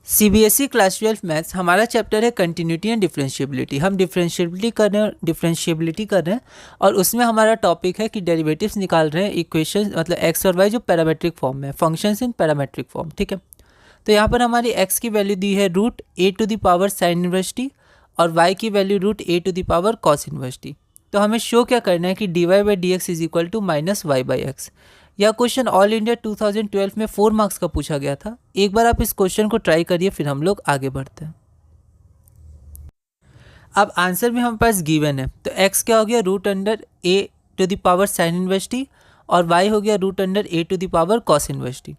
CBSE class 12 maths हमारा chapter है continuity and differentiability. हम डिफरेंशिएबिलिटी कर रहे हैं और उसमें हमारा टॉपिक है कि डेरिवेटिव्स निकाल रहे हैं इक्वेशन, मतलब एक्स और वाई जो पैरामेट्रिक फॉर्म में है, फंक्शंस इन पैरामेट्रिक फॉर्म। ठीक है, तो यहाँ पर हमारी एक्स की वैल्यू दी है root a to the power sine inverse t और वाई की value root a to the power cos inverse t. तो हमें शो क्या करना है कि d y by d x is equal to minus y by x. यह question all India 2012 में 4 मार्क्स का पूछा गया था। एक बार आप इस क्वेश्चन को ट्राई करिए, फिर हम लोग आगे बढ़ते हैं। अब आंसर भी हमारे पास गिवन है, तो x क्या हो गया root under a to the power sine inverse t और y हो गया root under a to the power cos inverse t.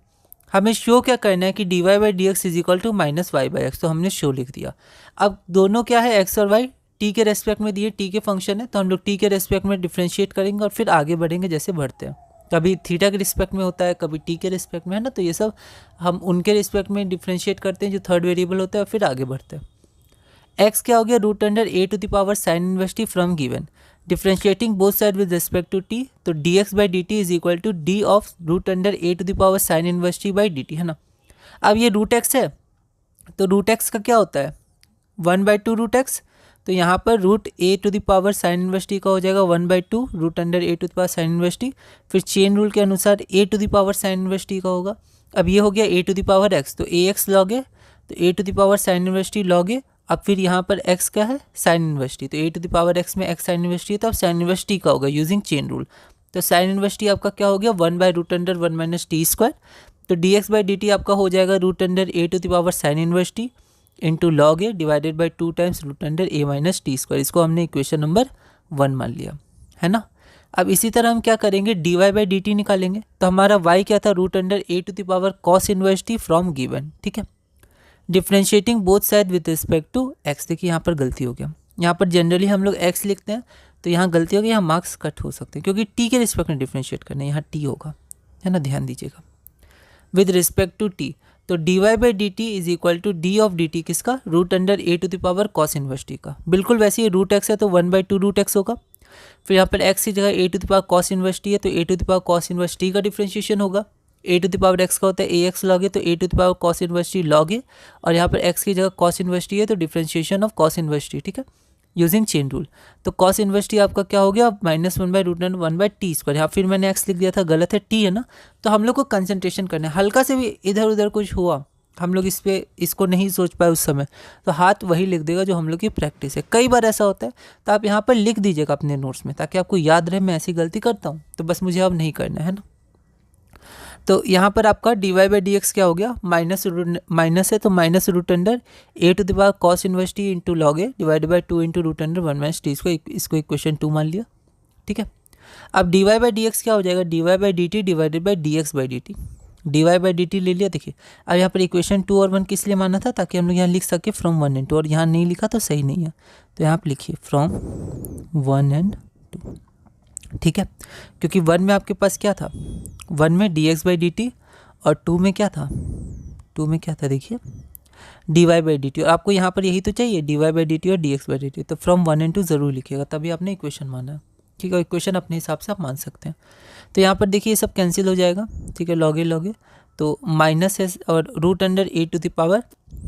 हमें शो क्या करना है कि d y by d x is equal to minus y by x, तो हमने शो लिख दिया। अब दोनों क्या है, x और y t के रेस्पेक्ट में दिए, t के फंक्शन है, तो हम लोग t के रेस्पेक्ट में डिफ्रेंशिएट करेंगे और फिर आगे बढ़ेंगे जैसे बढ़ते हैं। कभी थीटा के रिस्पेक्ट में होता है, कभी टी के रिस्पेक्ट में, है ना। तो ये सब हम उनके रिस्पेक्ट में डिफ्रेंशिएट करते हैं जो थर्ड वेरिएबल होता है और फिर आगे बढ़ते हैं। एक्स क्या हो गया root under a to the power sine inverse t from given, differentiating both side with respect to t, तो d x by d t is equal to d of root under a to the power sine inverse t by d t, है ना। अब ये root x है, तो root x का क्या होता है 1/2 रूट एक्स, तो यहाँ पर root a to the power sine inverse t का हो जाएगा 1/2 root under a to the power sine inverse t. फिर चेन रूल के अनुसार a to the power sine inverse t का होगा। अब ये हो गया a to the power x, तो ए एक्स लॉग ए, तो a to the power sine inverse t log a. अब फिर यहाँ पर एक्स क्या है साइन इनवर्स टी, तो a to the power x में एक्स साइन इनवर्स टी है, तो अब साइन इनवर्स टी का होगा यूजिंग चेन रूल। तो साइन इनवर्स टी आपका क्या हो गया 1/√1 माइनस टी स्क्वायर, तो d x by d t आपका हो जाएगा root under a to the power sine inverse t into log a divided by 2 times root under a minus t square. इसको हमने इक्वेशन नंबर 1 मान लिया, है ना। अब इसी तरह हम क्या करेंगे d y by d t निकालेंगे, तो हमारा वाई क्या था root under a to the power cos inverse t from given. ठीक है, differentiating both side with respect to x. देखिए यहाँ पर गलती हो गया, यहाँ पर जनरली हम लोग एक्स लिखते हैं, तो यहाँ गलती हो गई, यहाँ मार्क्स कट हो सकते हैं क्योंकि टी के रिस्पेक्ट में डिफ्रेंशिएट करना है, यहाँ टी होगा, है ना, ध्यान दीजिएगा। विद रिस्पेक्ट टू टी, तो d y by d t is equal to d of d t किसका root under a to the power cos inverse t का। बिल्कुल वैसे ही रूट एक्स है तो 1/2 रूट एक्स होगा। फिर यहाँ पर एक्स की जगह a to the power cos inverse t है, तो a to the power cos inverse t का डिफ्रेंशिएशन होगा। A to the power x का होता है ए एक्स लॉग ए, तो a to the power cos inverse t log a, और यहाँ पर एक्स की जगह कॉस इनवर्स टी है, तो differentiation of cos inverse T. ठीक है, यूजिंग चेन रूल, तो कॉस इनवर्स टी आपका क्या हो गया -1/√1/t स्क्वायर। यहाँ फिर मैंने एक्स लिख दिया था, गलत है, टी है ना। तो हम लोग को कंसंट्रेशन करना है, हल्का से भी इधर उधर कुछ हुआ हम लोग इसको नहीं सोच पाए उस समय, तो हाथ वही लिख देगा जो हम लोग की प्रैक्टिस है। कई बार ऐसा होता है, तो आप यहाँ पर लिख दीजिएगा अपने नोट्स में ताकि आपको याद रहे मैं ऐसी गलती करता हूँ, तो बस मुझे अब नहीं करना है ना। तो यहाँ पर आपका d y by d x क्या हो गया माइनस है, तो minus root under a to the power cos inverse t into log a divide by 2 into root under 1 minus t, इसको इक्वेशन 2 मान लिया। ठीक है, अब d y by d x क्या हो जाएगा d y by d t divided by d x by d t. D y by d T ले लिया। देखिए अब यहाँ पर इक्वेशन 2 और 1 किस लिए माना था, ताकि हम लोग यहाँ लिख सके फ्रॉम 1 and 2, और यहाँ नहीं लिखा तो सही नहीं है, तो यहाँ पर लिखिए फ्रॉम 1 and 2। ठीक है, क्योंकि 1 में आपके पास क्या था, 1 में d x by d t और 2 में क्या था, देखिए d y by d t, और आपको यहाँ पर यही तो चाहिए d y by d t और d x by d t, तो फ्रॉम 1 and 2 ज़रूर लिखिएगा, तभी आपने इक्वेशन माना है। ठीक है, इक्वेशन अपने हिसाब से आप मान सकते हैं। तो यहाँ पर देखिए ये सब कैंसिल हो जाएगा। ठीक है, लॉग ए, तो माइनस है और root under a to the power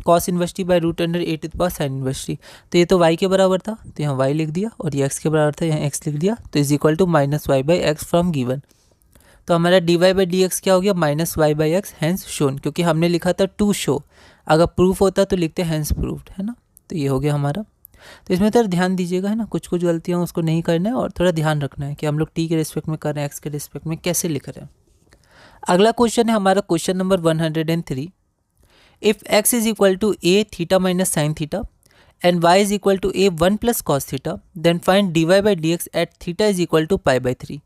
cos inverse t by root under a to the power sine inverse t, तो ये तो y के बराबर था, तो यहाँ y लिख दिया, और ये x के बराबर था, यहाँ x लिख दिया, तो is equal to minus y by x from given. तो हमारा d y by d x क्या हो गया minus y by x hence shown, क्योंकि हमने लिखा था टू शो, अगर प्रूफ होता तो लिखते हैंस प्रूफ्ड, है ना। तो ये हो गया हमारा। तो इसमें थोड़ा ध्यान दीजिएगा, है ना, कुछ गलतियाँ उसको नहीं करना है, और थोड़ा ध्यान रखना है कि हम लोग टी के रिस्पेक्ट में कर रहे हैं, एक्स के रिस्पेक्ट में कैसे लिख रहे हैं। अगला क्वेश्चन है हमारा question number 103। If x is equal to a theta minus sine theta and y is equal to a 1 plus cos theta, then find d y by d x at theta is equal to π/3।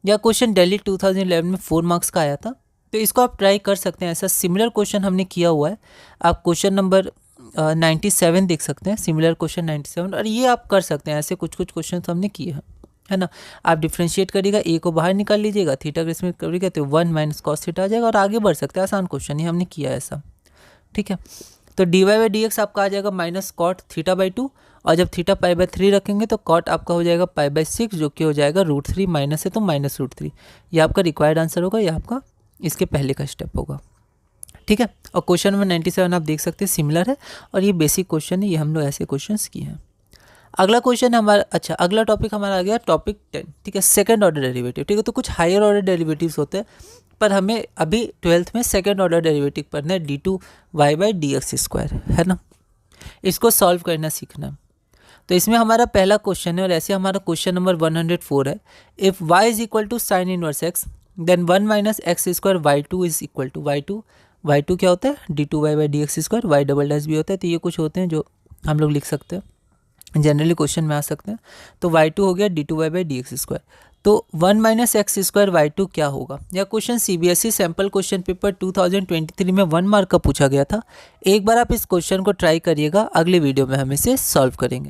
यह question Delhi 2011 में 4 marks का आया था, तो इसको आप try कर सकते हैं। ऐसा सिमिलर क्वेश्चन हमने किया हुआ है, आप क्वेश्चन नंबर 97 देख सकते हैं, सिमिलर क्वेश्चन 97, और ये आप कर सकते हैं। ऐसे कुछ क्वेश्चन हमने किए हैं, है ना। आप डिफ्रेंशिएट करिएगा, ए को बाहर निकाल लीजिएगा, थीटा के इसमें करिएगा तो 1 माइनस कॉस थीटा आ जाएगा, और आगे बढ़ सकते हैं। आसान क्वेश्चन ही हमने किया है ऐसा। ठीक है, तो d y by d x आपका आ जाएगा माइनस कॉट थीटा बाई 2, और जब थीटा π/3 रखेंगे तो कॉट आपका हो जाएगा π/6, जो कि हो जाएगा √3, माइनस है तो -√3। ये आपका रिक्वायर्ड आंसर होगा, ये आपका इसके पहले का स्टेप होगा। ठीक है। और क्वेश्चन नंबर 97 आप देख सकते हैं सिमिलर है और ये बेसिक क्वेश्चन है, ये हम लोग ऐसे क्वेश्चंस किए हैं। अगला क्वेश्चन हमारा, अच्छा अगला टॉपिक हमारा आ गया टॉपिक 10, ठीक है, सेकंड ऑर्डर डेरिवेटिव। ठीक है, तो कुछ हायर ऑर्डर डेरिवेटिव्स होते हैं, पर हमें अभी 12th में सेकंड ऑर्डर डेरिवेटिव पढ़ना है, d2y/dx², है ना। इसको सॉल्व करना सीखना है। तो इसमें हमारा पहला क्वेश्चन है और ऐसे हमारा क्वेश्चन नंबर 104 है। If y is equal to sine inverse x then 1 minus x² y2 is equal to y2 क्या होता है d2y/dx², y डबल डैश भी होता है। तो ये कुछ होते हैं जो हम लोग लिख सकते हैं, जनरली क्वेश्चन में आ सकते हैं। तो y2 हो गया d2y/dx²। तो 1 माइनस x² y2 क्या होगा। यह question CBSE sample question paper 2023 में 1 मार्क का पूछा गया था। एक बार आप इस क्वेश्चन को ट्राई करिएगा, अगले वीडियो में हम इसे सॉल्व करेंगे।